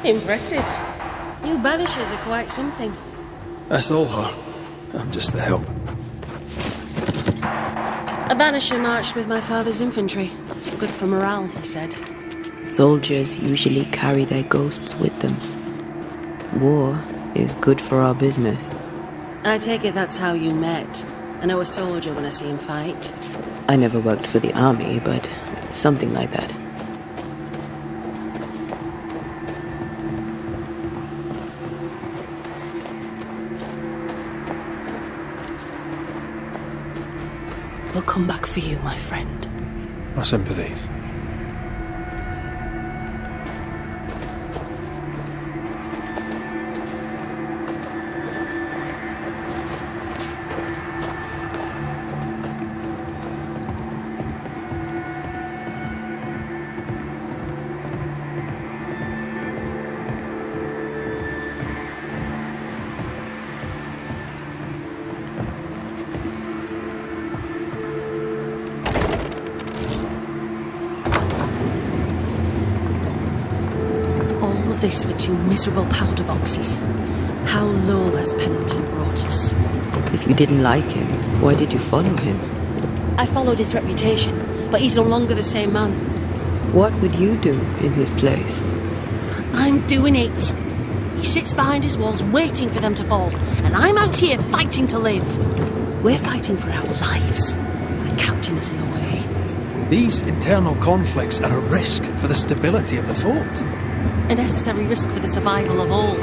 Impressive. You Banishers are quite something. That's all her. I'm just the help. A Banisher marched with my father's infantry. Good for morale, he said. Soldiers usually carry their ghosts with them. War is good for our business. I take it that's how you met. I know a soldier when I see him fight. I never worked for the army, but something like that. We'll come back for you, my friend. My sympathies. This for 2 miserable powder boxes. How low has Pennington brought us? If you didn't like him, why did you follow him? I followed his reputation, but he's no longer the same man. What would you do in his place? I'm doing it. He sits behind his walls waiting for them to fall, and I'm out here fighting to live. We're fighting for our lives. The captain is in the way. These internal conflicts are a risk for the stability of the fort. A necessary risk for the survival of all.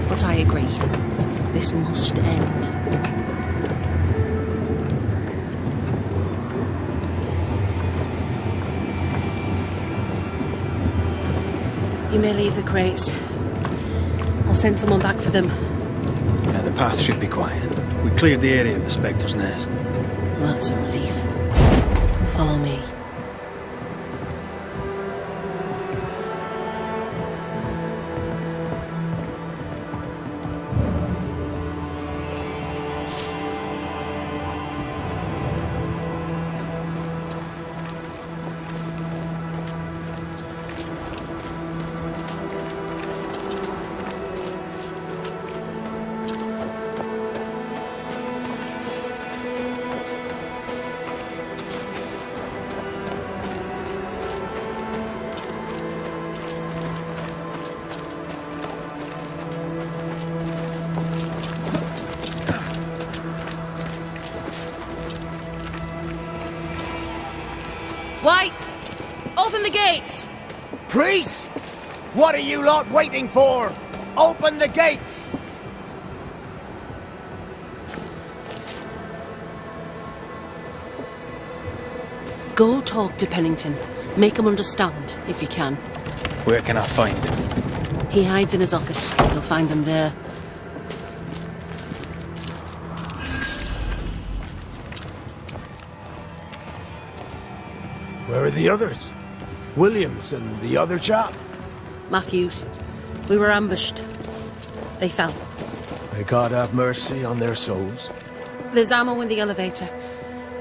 But I agree. This must end. You may leave the crates. I'll send someone back for them. Yeah, the path should be quiet. We cleared the area of the Spectre's nest. Well, that's a relief. Follow me. White! Open the gates! Priest! What are you lot waiting for? Open the gates! Go talk to Pennington. Make him understand, if you can. Where can I find him? He hides in his office. You'll find him there. Where are the others? Williams and the other chap? Matthews. We were ambushed. They fell. May God have mercy on their souls. There's ammo in the elevator.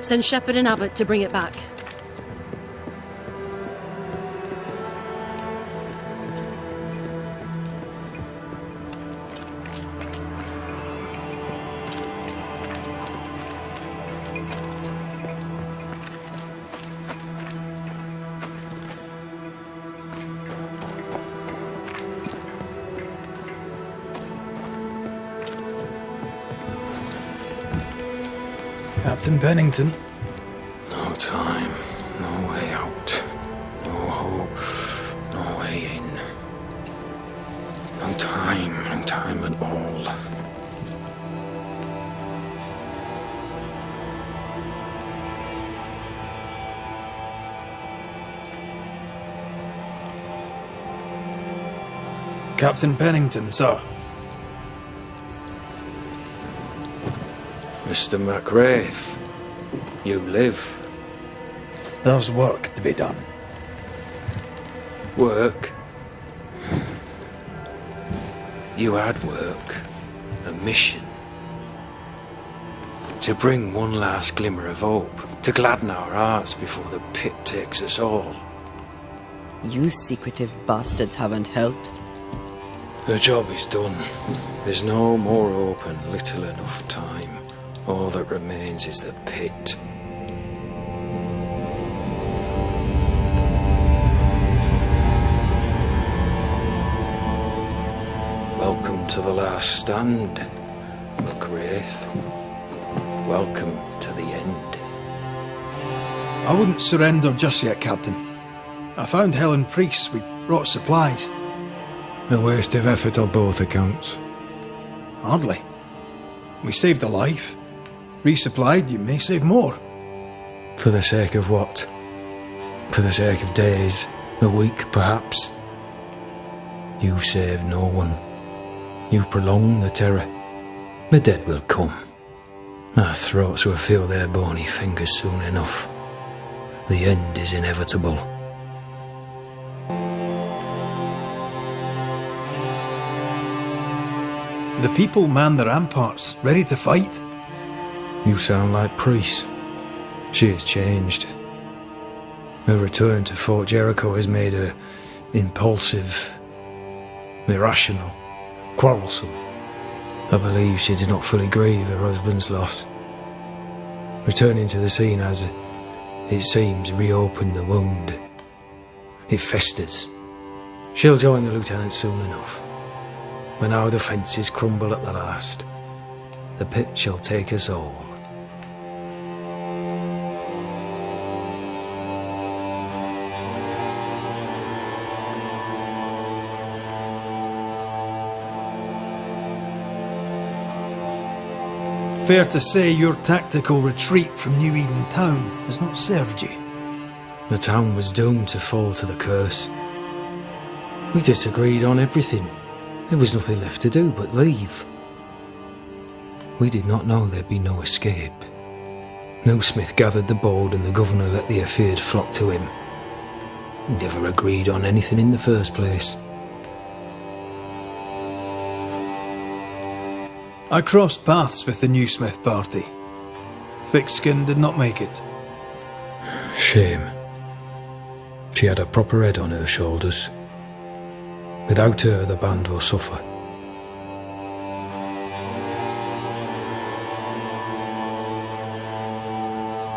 Send Shepherd and Abbott to bring it back. Captain Pennington. No time, no way out, no hope, no way in. No time at all. Captain Pennington, sir. Mr. McRaith, you live. There's work to be done. Work? You had work. A mission. To bring one last glimmer of hope. To gladden our hearts before the pit takes us all. You secretive bastards haven't helped. The job is done. There's no more hope and little enough time. All that remains is the pit. Welcome to the last stand, McRaith. Welcome to the end. I wouldn't surrender just yet, Captain. I found Helen priests. We brought supplies. A waste of effort on both accounts. Hardly. We saved a life. Resupplied, you may save more. For the sake of what? For the sake of days, a week perhaps? You've saved no one. You've prolonged the terror. The dead will come. Our throats will feel their bony fingers soon enough. The end is inevitable. The people man the ramparts, ready to fight. You sound like Pris. She has changed. Her return to Fort Jericho has made her impulsive, irrational, quarrelsome. I believe she did not fully grieve her husband's loss. Returning to the scene has, it seems, reopened the wound. It festers. She'll join the lieutenant soon enough. When our defences crumble at the last, the pit shall take us all. Fair to say your tactical retreat from New Eden town has not served you. The town was doomed to fall to the curse. We disagreed on everything. There was nothing left to do but leave. We did not know there'd be no escape. No Smith gathered the board and the governor let the affair flock to him. We never agreed on anything in the first place. I crossed paths with the new Smith party. Thick-Skin did not make it. Shame. She had a proper head on her shoulders. Without her, the band will suffer.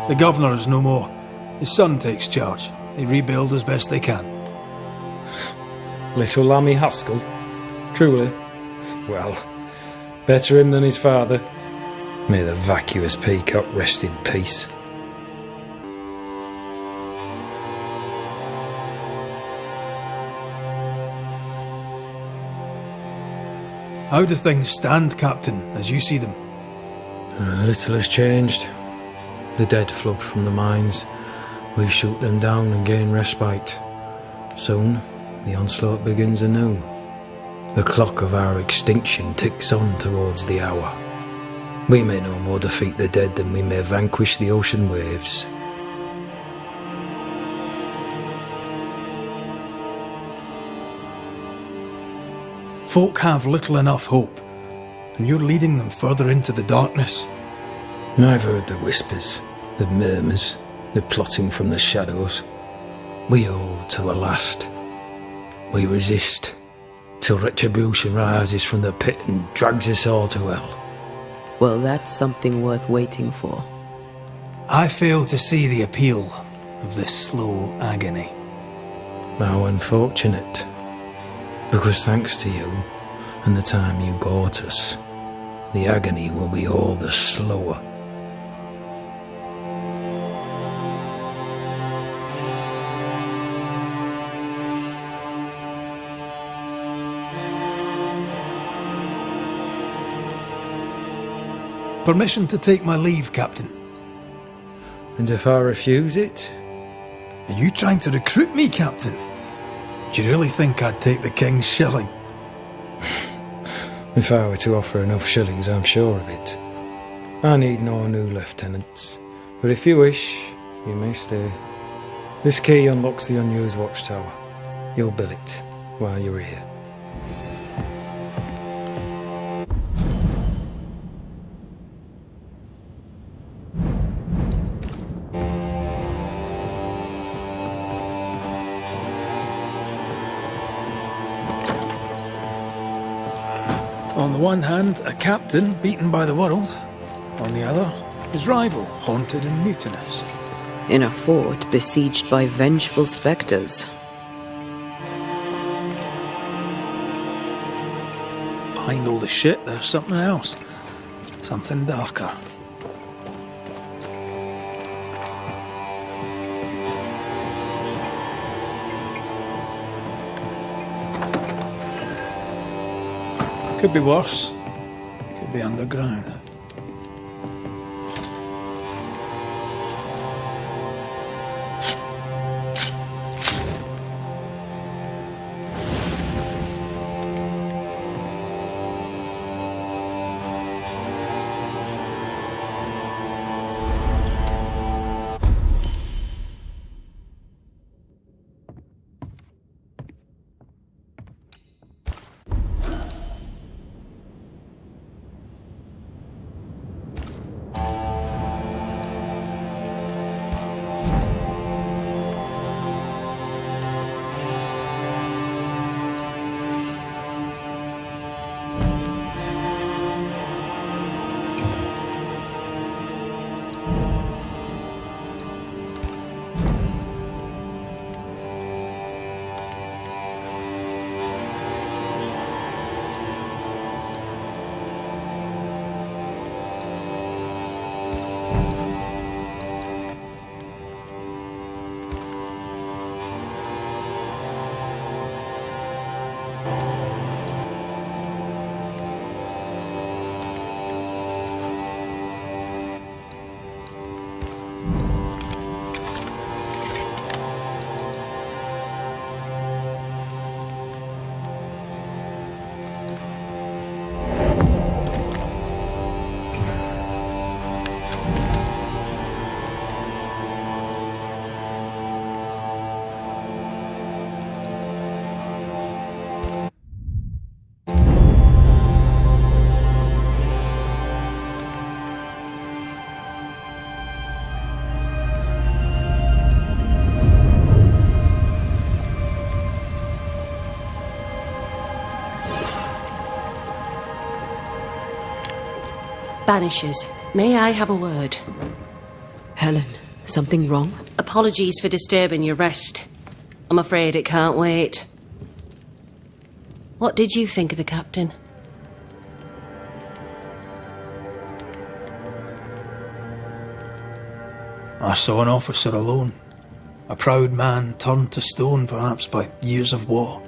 The governor is no more. His son takes charge. They rebuild as best they can. Little Lammy Haskell? Truly? Well, better him than his father. May the vacuous peacock rest in peace. How do things stand, Captain, as you see them? Little has changed. The dead flood from the mines. We shoot them down and gain respite. Soon, the onslaught begins anew. The clock of our extinction ticks on towards the hour. We may no more defeat the dead than we may vanquish the ocean waves. Folk have little enough hope, and you're leading them further into the darkness. I've heard the whispers, the murmurs, the plotting from the shadows. We hold to the last. We resist, till retribution rises from the pit and drags us all to hell. Well, that's something worth waiting for. I fail to see the appeal of this slow agony. How unfortunate. Because thanks to you, and the time you bought us, the agony will be all the slower. Permission to take my leave, Captain. And if I refuse it? Are you trying to recruit me, Captain? Do you really think I'd take the King's shilling? If I were to offer enough shillings, I'm sure of it. I need no new lieutenants. But if you wish, you may stay. This key unlocks the unused watchtower. You'll bill it while you're here. On the one hand, a captain beaten by the world. On the other, his rival, haunted and mutinous. In a fort besieged by vengeful spectres. Behind all the shit, there's something else. Something darker. Could be worse. Could be underground. Banishers, may I have a word? Helen, something wrong? Apologies for disturbing your rest. I'm afraid it can't wait. What did you think of the captain? I saw an officer alone. A proud man turned to stone, perhaps by years of war.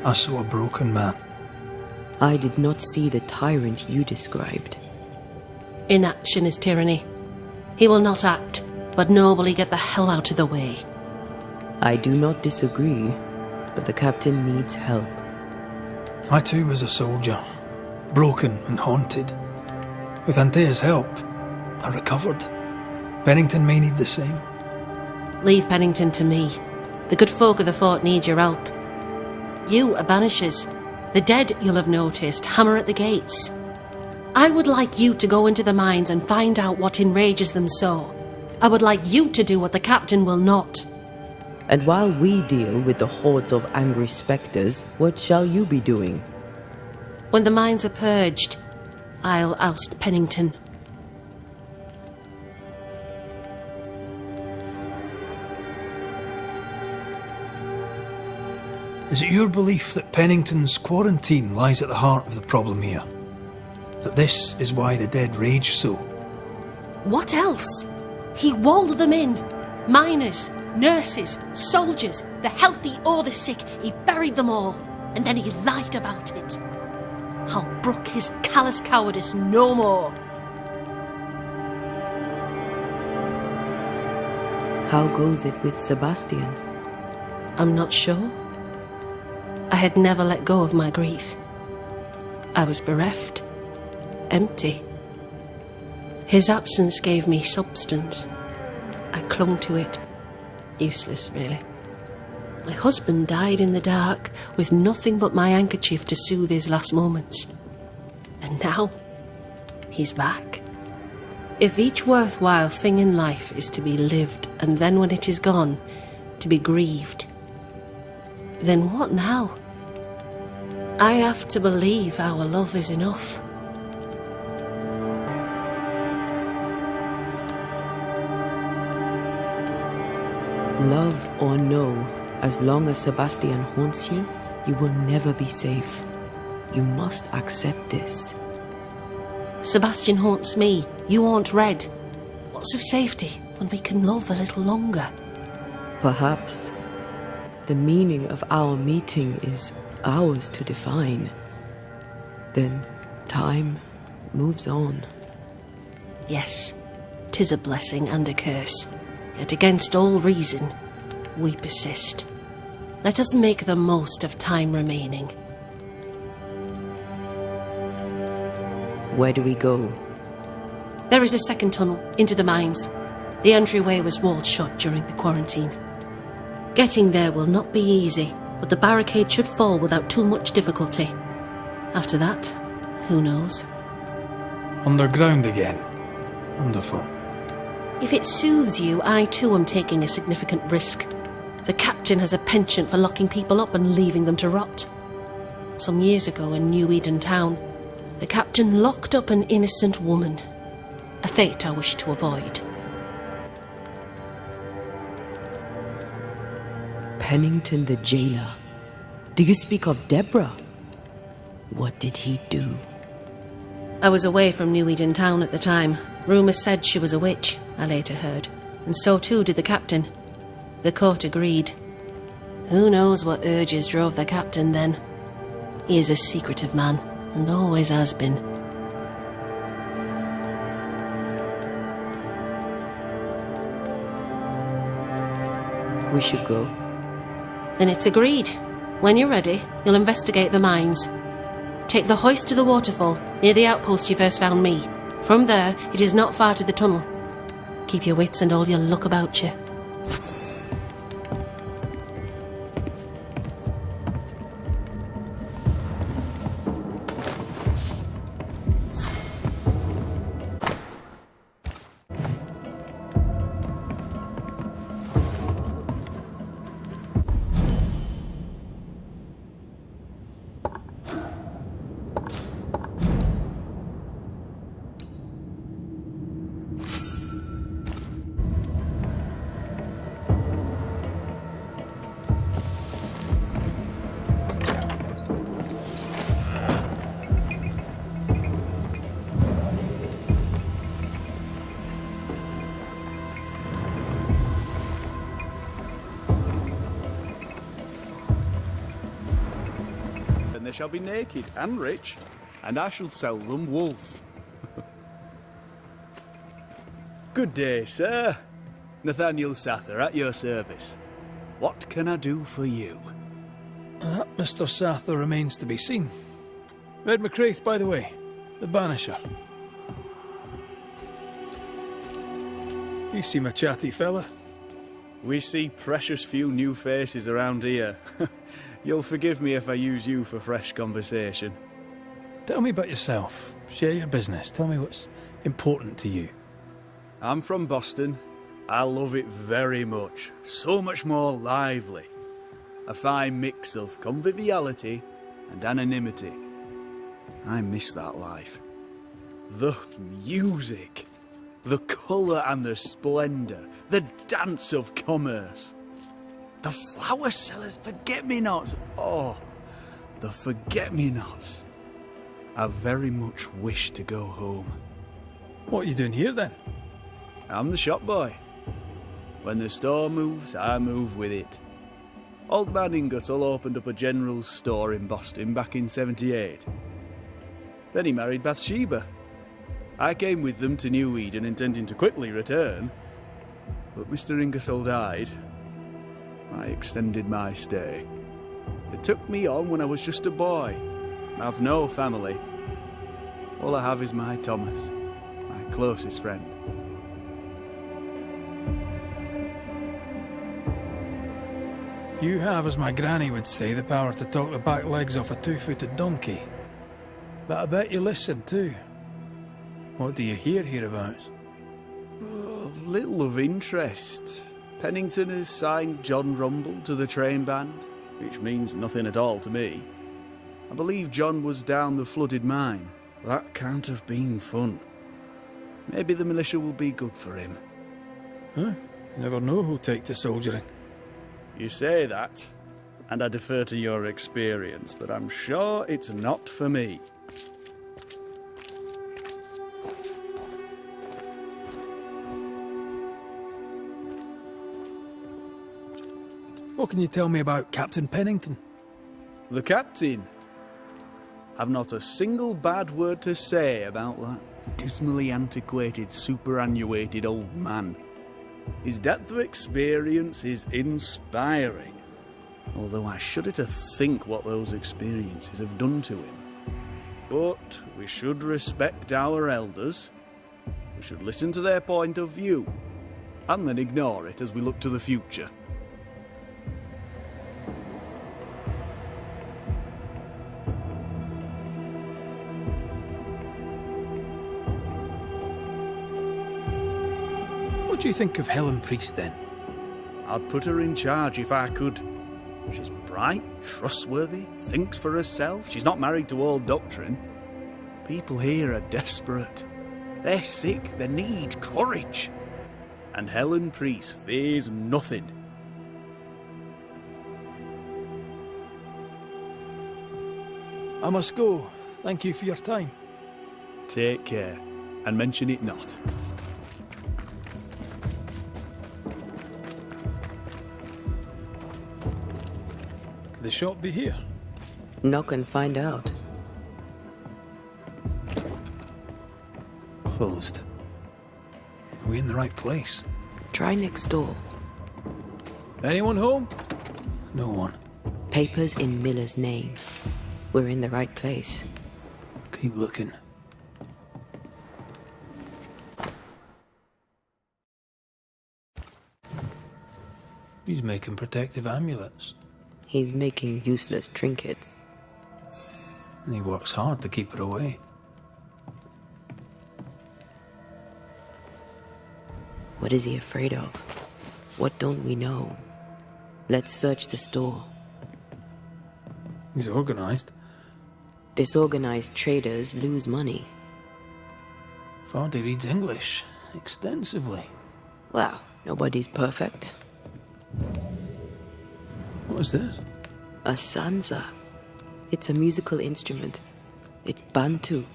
I saw a broken man. I did not see the tyrant you described. Inaction is tyranny. He will not act, but nobly get the hell out of the way. I do not disagree, but the captain needs help. I too was a soldier, broken and haunted. With Antea's help, I recovered. Pennington may need the same. Leave Pennington to me. The good folk of the fort need your help. You are banishers. The dead, you'll have noticed, hammer at the gates. I would like you to go into the mines and find out what enrages them so. I would like you to do what the captain will not. And while we deal with the hordes of angry spectres, what shall you be doing? When the mines are purged, I'll oust Pennington. Is it your belief that Pennington's quarantine lies at the heart of the problem here? That this is why the dead rage so? What else? He walled them in. Miners, nurses, soldiers, the healthy or the sick. He buried them all, and then he lied about it. I'll brook his callous cowardice no more. How goes it with Sebastian? I'm not sure. I had never let go of my grief. I was bereft, empty. His absence gave me substance. I clung to it. Useless, really. My husband died in the dark with nothing but my handkerchief to soothe his last moments. And now, he's back. If each worthwhile thing in life is to be lived, and then when it is gone, to be grieved, then what now? I have to believe our love is enough. Love or no, as long as Sebastian haunts you, you will never be safe. You must accept this. Sebastian haunts me, you haunt Red. What's of safety when we can love a little longer? Perhaps the meaning of our meeting is ours to define. Then time moves on. Yes, 'tis a blessing and a curse. Yet against all reason, we persist. Let us make the most of time remaining. Where do we go? There is a second tunnel into the mines. The entryway was walled shut during the quarantine. Getting there will not be easy, but the barricade should fall without too much difficulty. After that, who knows? Underground again. Wonderful. If it soothes you, I too am taking a significant risk. The captain has a penchant for locking people up and leaving them to rot. Some years ago in New Eden Town, the captain locked up an innocent woman. A fate I wish to avoid. Pennington the jailer. Do you speak of Deborah? What did he do? I was away from New Eden Town at the time. Rumours said she was a witch, I later heard, and so too did the captain. The court agreed. Who knows what urges drove the captain then? He is a secretive man, and always has been. We should go. Then it's agreed. When you're ready, you'll investigate the mines. Take the hoist to the waterfall, near the outpost you first found me. From there, it is not far to the tunnel. Keep your wits and all your luck about you. They shall be naked and rich, and I shall sell them wolf. Good day, sir. Nathaniel Sather at your service. What can I do for you? Mr. Sather remains to be seen. Red McRaith, by the way, the banisher. You seem a chatty fella. We see precious few new faces around here. You'll forgive me if I use you for fresh conversation. Tell me about yourself. Share your business. Tell me what's important to you. I'm from Boston. I love it very much. So much more lively. A fine mix of conviviality and anonymity. I miss that life. The music. The colour and the splendour. The dance of commerce. The flower sellers' forget-me-nots. Oh, the forget-me-nots. I very much wish to go home. What are you doing here, then? I'm the shop boy. When the store moves, I move with it. Old man Ingersoll opened up a general store in Boston back in '78. Then he married Bathsheba. I came with them to New Eden intending to quickly return, but Mr. Ingersoll died. I extended my stay. They took me on when I was just a boy. I've no family. All I have is my Thomas, my closest friend. You have, as my granny would say, the power to talk the back legs off a two-footed donkey. But I bet you listen, too. What do you hear hereabouts? Oh, little of interest. Pennington has signed John Rumble to the train band, which means nothing at all to me. I believe John was down the flooded mine. That can't have been fun. Maybe the militia will be good for him. Huh? You never know who'll take to soldiering. You say that, and I defer to your experience, but I'm sure it's not for me. What can you tell me about Captain Pennington? The captain? I've not a single bad word to say about that dismally antiquated, superannuated old man. His depth of experience is inspiring, although I shudder to think what those experiences have done to him. But we should respect our elders. We should listen to their point of view, and then ignore it as we look to the future. What do you think of Helen Priest, then? I'd put her in charge if I could. She's bright, trustworthy, thinks for herself. She's not married to old doctrine. People here are desperate. They're sick, they need courage. And Helen Priest fears nothing. I must go. Thank you for your time. Take care, and mention it not. Could the shop be here? Knock and find out. Closed. Are we in the right place? Try next door. Anyone home? No one. Papers in Miller's name. We're in the right place. Keep looking. He's making protective amulets. He's making useless trinkets. And he works hard to keep her away. What is he afraid of? What don't we know? Let's search the store. He's organised. Disorganized traders lose money. Vardy reads English extensively. Well, nobody's perfect. What is this? A sansa. It's a musical instrument. It's Bantu,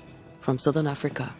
from southern Africa.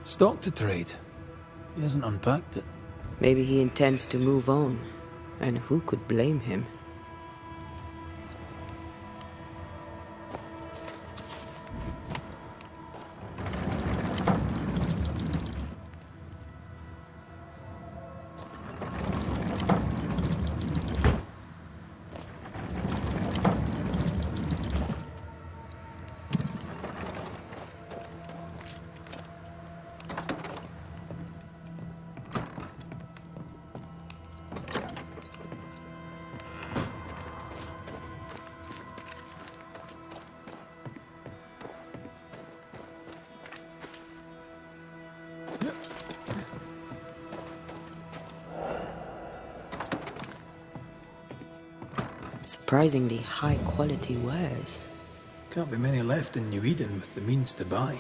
Stock to trade. He hasn't unpacked it. Maybe he intends to move on. And who could blame him? Surprisingly high-quality wares. Can't be many left in New Eden with the means to buy.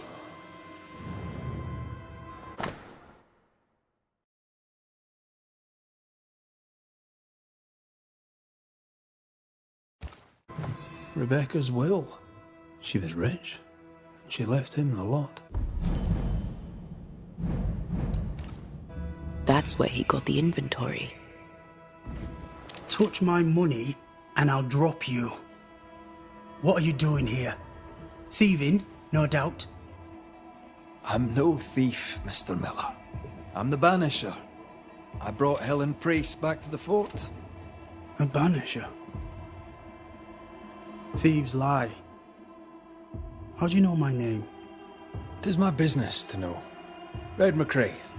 Rebecca's will. She was rich. She left him the lot. That's where he got the inventory. Touch my money and I'll drop you. What are you doing here? Thieving, no doubt. I'm no thief, Mr. Miller. I'm the banisher. I brought Helen Priest back to the fort. A banisher? Thieves lie. How do you know my name? 'Tis my business to know. Red McRaith.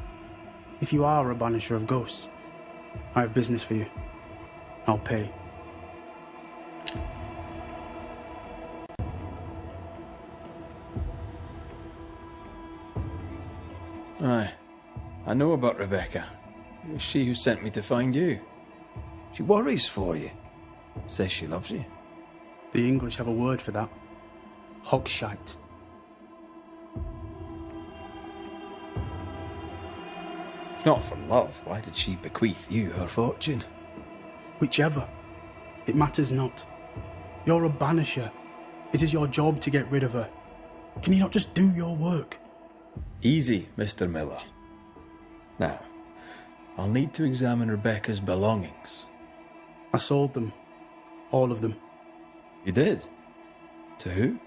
If you are a banisher of ghosts, I have business for you. I'll pay. Aye. I know about Rebecca. It was she who sent me to find you. She worries for you. Says she loves you. The English have a word for that. Hogshite. If not for love, why did she bequeath you her fortune? Whichever. It matters not. You're a banisher. It is your job to get rid of her. Can you not just do your work? Easy, Mr. Miller. Now, I'll need to examine Rebecca's belongings. I sold them. All of them. You did? To who?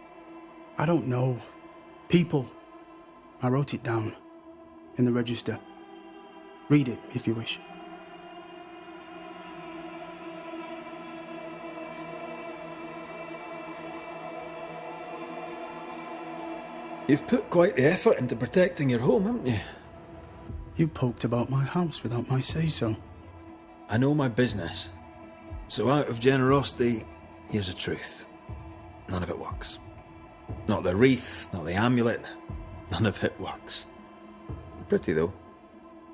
I don't know. People. I wrote it down. In the register. Read it, if you wish. You've put quite the effort into protecting your home, haven't you? You poked about my house without my say-so. I know my business. So out of generosity, here's the truth. None of it works. Not the wreath, not the amulet. None of it works. Pretty, though.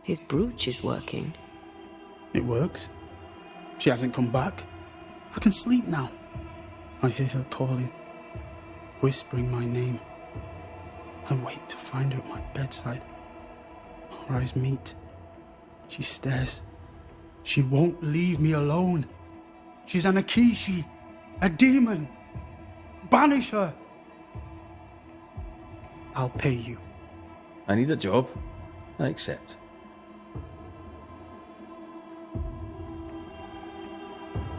His brooch is working. It works. She hasn't come back. I can sleep now. I hear her calling, whispering my name. I wait to find her at my bedside. Our eyes meet. She stares. She won't leave me alone. She's an Akishi, a demon. Banish her. I'll pay you. I need a job. I accept.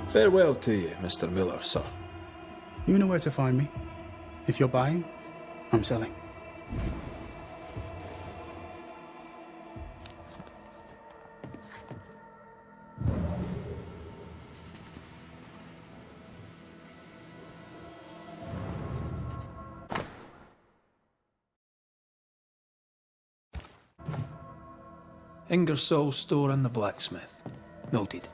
Farewell to you, Mr. Miller, sir. You know where to find me. If you're buying, I'm selling. Ingersoll's store and the blacksmith. Noted.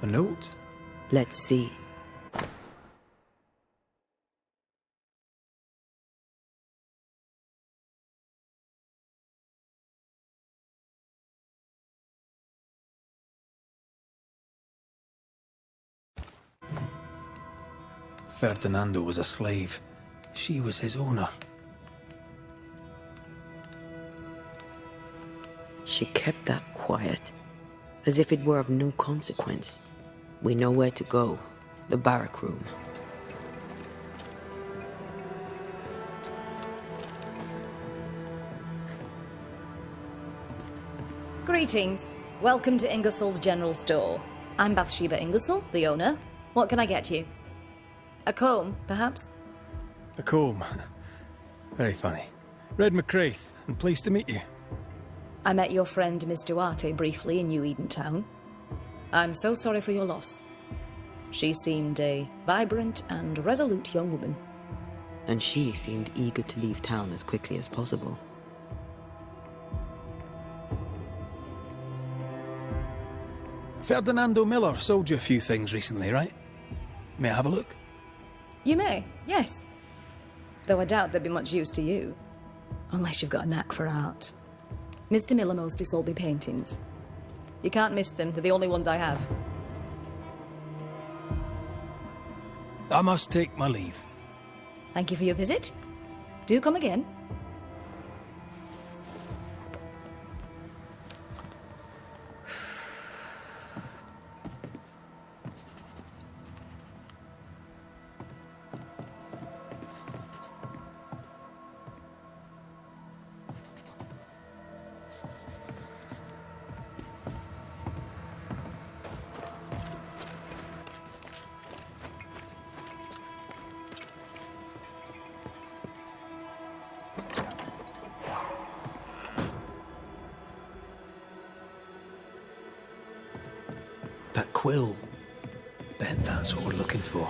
A note? Let's see. Ferdinando was a slave. She was his owner. She kept that quiet, as if it were of no consequence. We know where to go. The barrack room. Greetings. Welcome to Ingersoll's General Store. I'm Bathsheba Ingersoll, the owner. What can I get you? A comb, perhaps? A comb. Very funny. Red McRaith, and pleased to meet you. I met your friend Miss Duarte briefly in New Eden Town. I'm so sorry for your loss. She seemed a vibrant and resolute young woman. And she seemed eager to leave town as quickly as possible. Ferdinando Miller sold you a few things recently, right? May I have a look? You may, yes. Though I doubt they'd be much use to you. Unless you've got a knack for art. Mr. Miller mostly sold me paintings. You can't miss them, they're the only ones I have. I must take my leave. Thank you for your visit. Do come again. That quill. Then that's what we're looking for.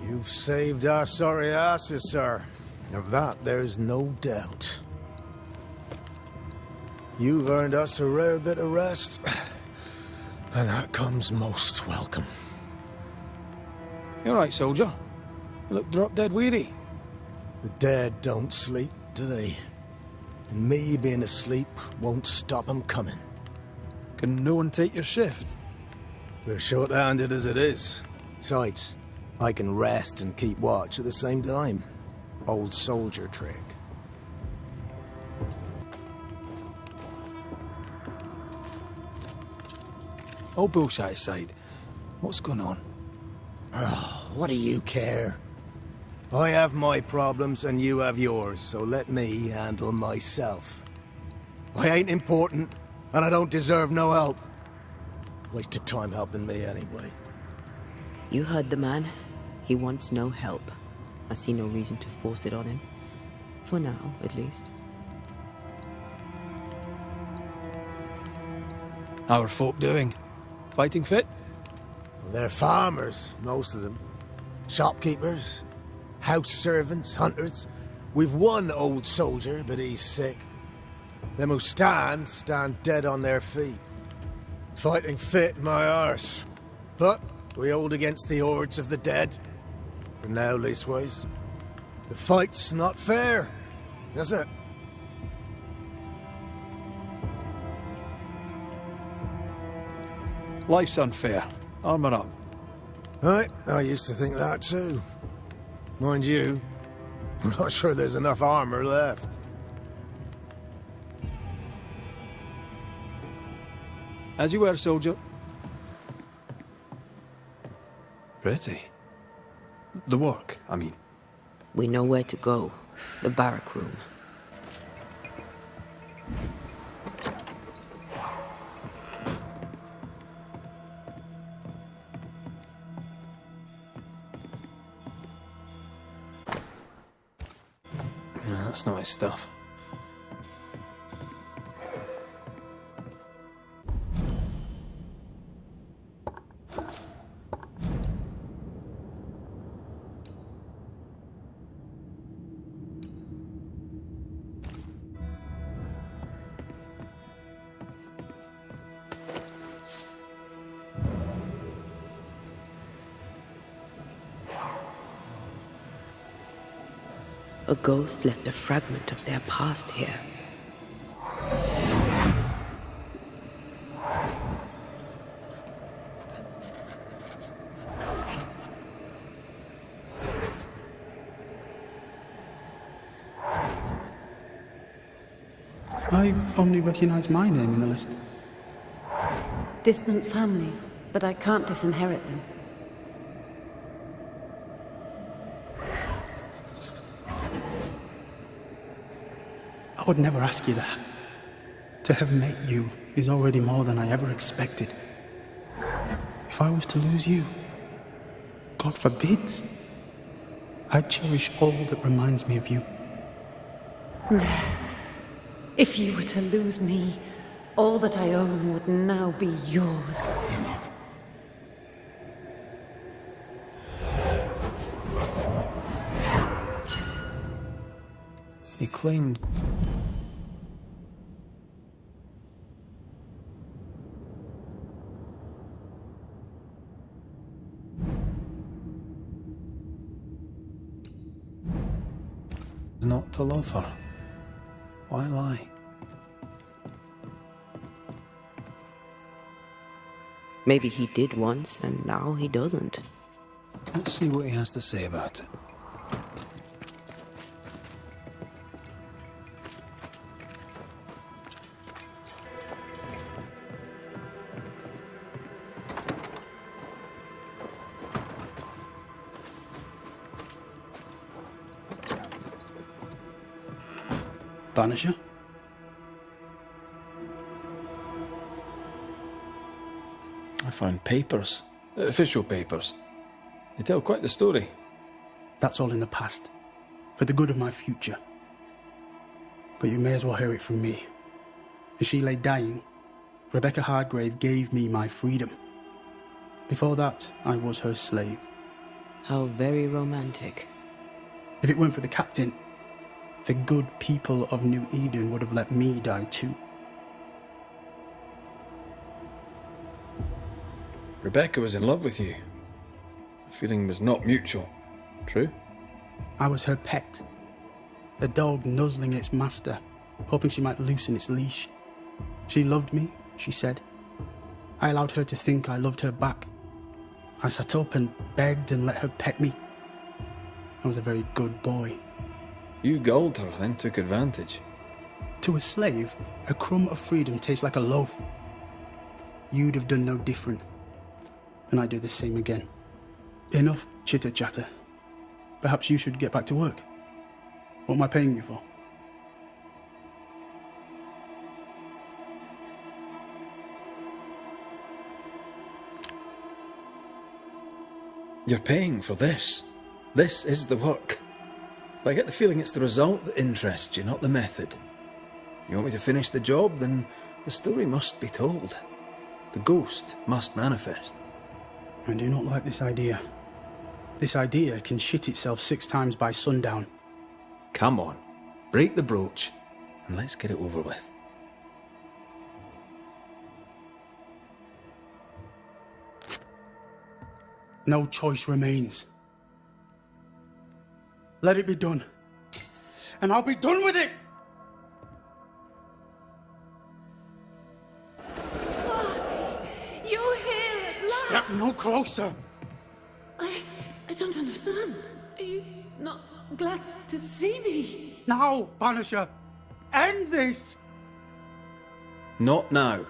You've saved our sorry asses, sir. Of that, there's no doubt. You've earned us a rare bit of rest, and that comes most welcome. You all right, soldier? You look drop dead weary. The dead don't sleep, do they? And me being asleep won't stop 'em coming. Can no one take your shift? We're short-handed as it is. Besides, I can rest and keep watch at the same time. Old soldier trick. All bullshit aside, what's going on? Oh, what do you care? I have my problems and you have yours, so let me handle myself. I ain't important, and I don't deserve no help. Wasted time helping me anyway. You heard the man. He wants no help. I see no reason to force it on him. For now, at least. How are folk doing? Fighting fit? Well, they're farmers, most of them. Shopkeepers, house servants, hunters. We've one old soldier, but he's sick. Them who stand dead on their feet. Fighting fit, my arse. But we hold against the hordes of the dead. For now, leastways. The fight's not fair. That's it. Life's unfair. Armour up. Right, I used to think that too. Mind you, I'm not sure there's enough armour left. As you were, soldier. Pretty. The work, I mean. We know where to go. The barrack room. No, that's not his stuff. A ghost left a fragment of their past here. I only recognize my name in the list. Distant family, but I can't disinherit them. I would never ask you that. To have met you is already more than I ever expected. If I was to lose you, God forbids, I'd cherish all that reminds me of you. If you were to lose me, all that I own would now be yours. He claimed... not to love her. Why lie? Maybe he did once, and now he doesn't. Let's see what he has to say about it. Banisher? I found papers. Official papers. They tell quite the story. That's all in the past. For the good of my future. But you may as well hear it from me. As she lay dying, Rebecca Hardgrave gave me my freedom. Before that, I was her slave. How very romantic. If it weren't for the captain, the good people of New Eden would have let me die too. Rebecca was in love with you. The feeling was not mutual. True? I was her pet. A dog nuzzling its master, hoping she might loosen its leash. She loved me, she said. I allowed her to think I loved her back. I sat up and begged and let her pet me. I was a very good boy. You gulled her, then took advantage. To a slave, a crumb of freedom tastes like a loaf. You'd have done no different. And I'd do the same again. Enough chitter-chatter. Perhaps you should get back to work. What am I paying you for? You're paying for this. This is the work. But I get the feeling it's the result that interests you, not the method. You want me to finish the job, then the story must be told. The ghost must manifest. I do not like this idea. This idea can shit itself 6 times by sundown. Come on, break the brooch, and let's get it over with. No choice remains. Let it be done. And I'll be done with it! You're here at last! Step no closer! I don't understand. Are you not glad to see me? Now, Banisher! End this! Not now.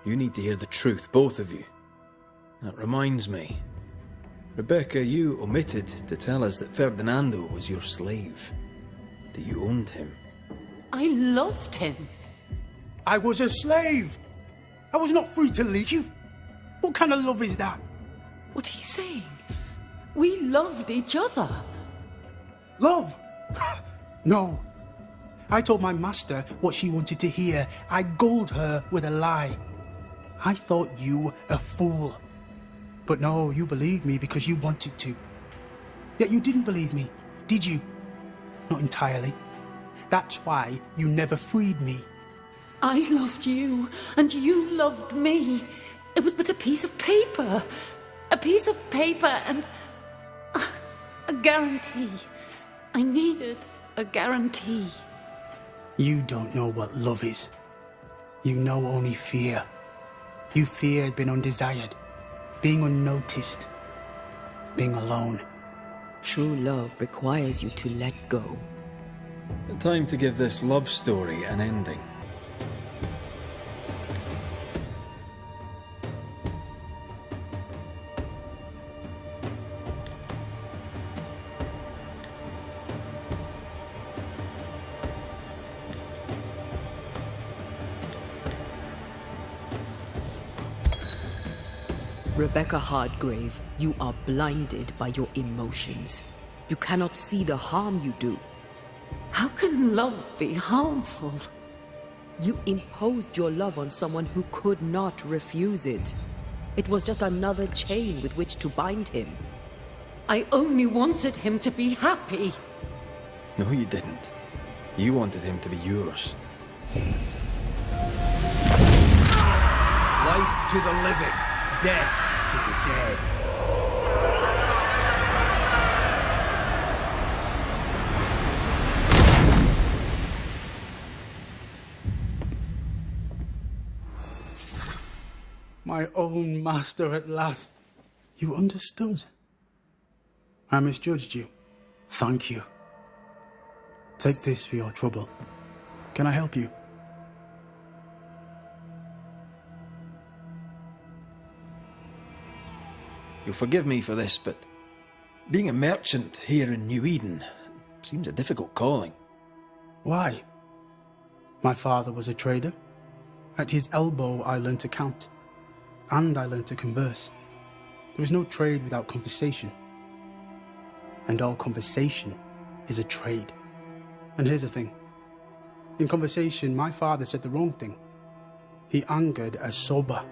You need to hear the truth, both of you. That reminds me. Rebecca, you omitted to tell us that Ferdinando was your slave. That you owned him. I loved him. I was a slave! I was not free to leave. What kind of love is that? What are you saying? We loved each other. Love? No. I told my master what she wanted to hear. I gulled her with a lie. I thought you a fool. But no, you believed me because you wanted to. Yet you didn't believe me, did you? Not entirely. That's why you never freed me. I loved you, and you loved me. It was but a piece of paper. A piece of paper and... a guarantee. I needed a guarantee. You don't know what love is. You know only fear. You feared being undesired, being unnoticed, being alone. True love requires you to let go. Time to give this love story an ending. Rebecca Hardgrave, you are blinded by your emotions. You cannot see the harm you do. How can love be harmful? You imposed your love on someone who could not refuse it. It was just another chain with which to bind him. I only wanted him to be happy. No, you didn't. You wanted him to be yours. Life to the living, death to the dead. My own master at last. You understood. I misjudged you. Thank you. Take this for your trouble. Can I help you? You'll forgive me for this, but being a merchant here in New Eden seems a difficult calling. Why? My father was a trader. At his elbow I learned to count. And I learned to converse. There is no trade without conversation. And all conversation is a trade. And here's the thing. In conversation, my father said the wrong thing. He angered a sober.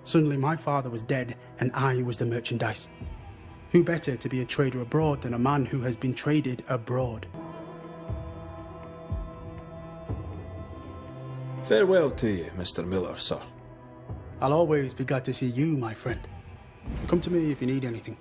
Suddenly my father was dead and I was the merchandise. Who better to be a trader abroad than a man who has been traded abroad? Farewell to you, Mr. Miller, sir. I'll always be glad to see you, my friend. Come to me if you need anything.